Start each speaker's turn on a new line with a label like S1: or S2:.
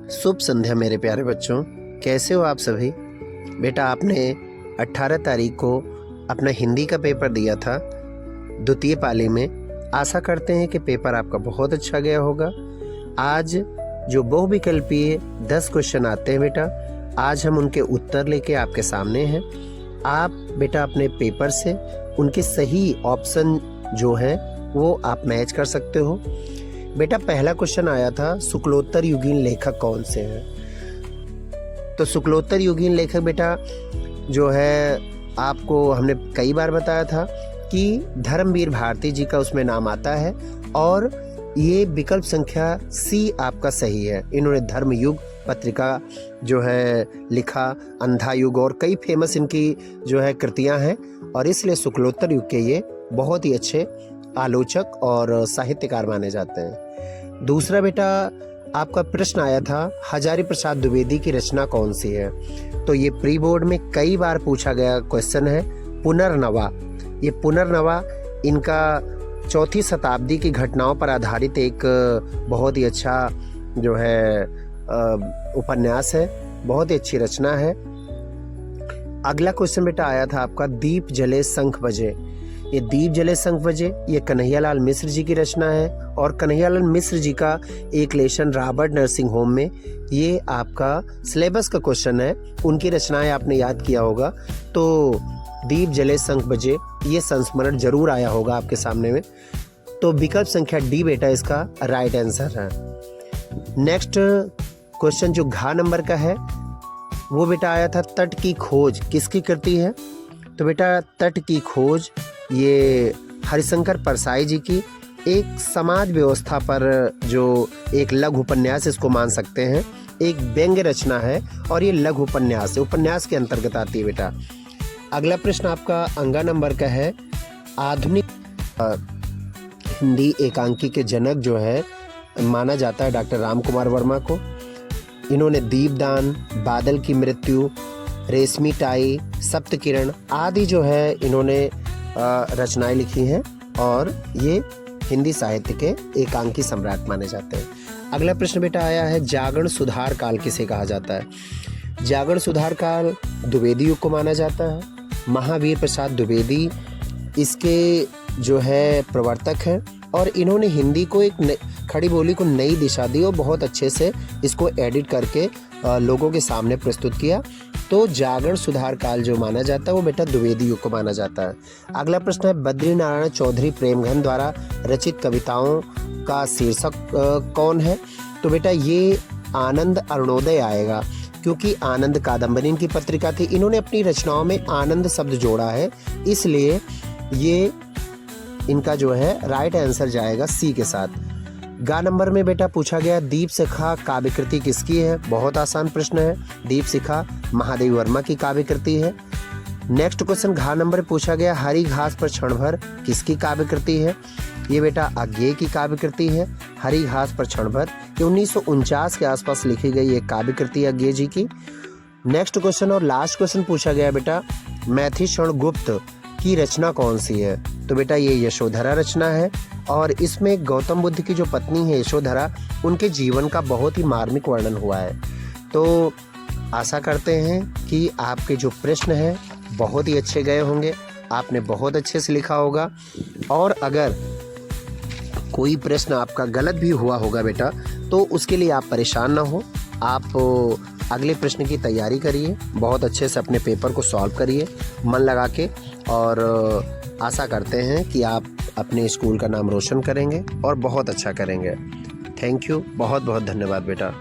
S1: शुभ संध्या मेरे प्यारे बच्चों, कैसे हो आप सभी। बेटा आपने 18 तारीख को अपना हिंदी का पेपर दिया था द्वितीय पाली में। आशा करते हैं कि पेपर आपका बहुत अच्छा गया होगा। आज जो बहुविकल्पीय 10 क्वेश्चन आते हैं बेटा, आज हम उनके उत्तर लेके आपके सामने हैं। आप बेटा अपने पेपर से उनके सही ऑप्शन जो है वो आप मैच कर सकते हो। बेटा पहला क्वेश्चन आया था, शुक्लोत्तर युगीन लेखक कौन से हैं। तो शुक्लोत्तर युगीन लेखक बेटा जो है आपको हमने कई बार बताया था कि धर्मवीर भारती जी का उसमें नाम आता है और ये विकल्प संख्या सी आपका सही है। इन्होंने धर्मयुग पत्रिका जो है लिखा, अंधा युग और कई फेमस इनकी जो है कृतियां हैं और इसलिए शुक्लोत्तर युग के ये बहुत ही अच्छे आलोचक और साहित्यकार माने जाते हैं। दूसरा बेटा आपका प्रश्न आया था, हजारी प्रसाद द्विवेदी की रचना कौन सी है। तो ये प्री बोर्ड में कई बार पूछा गया क्वेश्चन है, पुनर्नवा। ये पुनर्नवा इनका 4वीं शताब्दी की घटनाओं पर आधारित एक बहुत ही अच्छा जो है उपन्यास है, बहुत ही अच्छी रचना है। अगला क्वेश्चन बेटा आया था आपका, दीप जले शंख बजे। ये दीप जले शंख बजे ये कन्हैयालाल मिश्र जी की रचना है और कन्हैयालाल मिश्र जी का एक लेशन रॉबर्ट नर्सिंग होम में, ये आपका सिलेबस का क्वेश्चन है। उनकी रचनाएं आपने याद किया होगा, तो दीप जले शंख बजे ये संस्मरण जरूर आया होगा आपके सामने में। तो विकल्प संख्या डी बेटा इसका राइट आंसर है। नेक्स्ट क्वेश्चन जो घ नंबर का है वो बेटा आया था, तट की खोज किसकी कृति है। तो बेटा तट की खोज ये हरिशंकर परसाई जी की एक समाज व्यवस्था पर जो एक लघु उपन्यास इसको मान सकते हैं, एक व्यंग्य रचना है और ये लघु उपन्यास है, उपन्यास के अंतर्गत आती है बेटा। अगला प्रश्न आपका अंगा नंबर का है, आधुनिक हिंदी एकांकी के जनक जो है माना जाता है डॉक्टर राम कुमार वर्मा को। इन्होंने दीपदान, बादल की मृत्यु, रेशमी टाई, सप्तकिरण आदि जो है इन्होंने रचनाएं लिखी हैं और ये हिंदी साहित्य के एकांकी सम्राट माने जाते हैं। अगला प्रश्न बेटा आया है, जागरण सुधार काल किसे कहा जाता है। जागरण सुधार काल द्विवेदी युग को माना जाता है। महावीर प्रसाद द्विवेदी इसके जो है प्रवर्तक हैं और इन्होंने हिंदी को एक खड़ी बोली को नई दिशा दी और बहुत अच्छे से इसको एडिट करके लोगों के सामने प्रस्तुत किया। तो जागरण सुधार काल जो माना जाता है वो बेटा द्विवेदी युग को माना जाता है। अगला प्रश्न है, बद्री नारायण चौधरी प्रेमघन द्वारा रचित कविताओं का शीर्षक कौन है। तो बेटा ये आनंद अरुणोदय आएगा, क्योंकि आनंद कादम्बरी इनकी पत्रिका थी। इन्होंने अपनी रचनाओं में आनंद शब्द जोड़ा है, इसलिए ये इनका जो है राइट आंसर जाएगा सी के साथ। गा नंबर में बेटा पूछा गया, दीप शिखा काव्य कृति किसकी है। बहुत आसान प्रश्न है, दीप शिखा महादेवी वर्मा की काव्य कृति है। नेक्स्ट क्वेश्चन घा नंबर पूछा गया, हरी घास पर क्षण भर किसकी काव्य कृति है। ये बेटा अज्ञेय की काव्य कृति है। हरी घास पर क्षण भर ये 1949 के आसपास लिखी गई एक काव्य कृति है अज्ञेय जी की। नेक्स्ट क्वेश्चन और लास्ट क्वेश्चन पूछा गया बेटा, मैथिषण गुप्त की रचना कौन सी है। तो बेटा ये यशोधरा रचना है और इसमें गौतम बुद्ध की जो पत्नी है यशोधरा, उनके जीवन का बहुत ही मार्मिक वर्णन हुआ है। तो आशा करते हैं कि आपके जो प्रश्न हैं बहुत ही अच्छे गए होंगे, आपने बहुत अच्छे से लिखा होगा। और अगर कोई प्रश्न आपका गलत भी हुआ होगा बेटा, तो उसके लिए आप परेशान ना हो, आप अगले प्रश्न की तैयारी करिए, बहुत अच्छे से अपने पेपर को सॉल्व करिए मन लगा के, और आशा करते हैं कि आप अपने स्कूल का नाम रोशन करेंगे और बहुत अच्छा करेंगे। थैंक यू, बहुत बहुत धन्यवाद बेटा।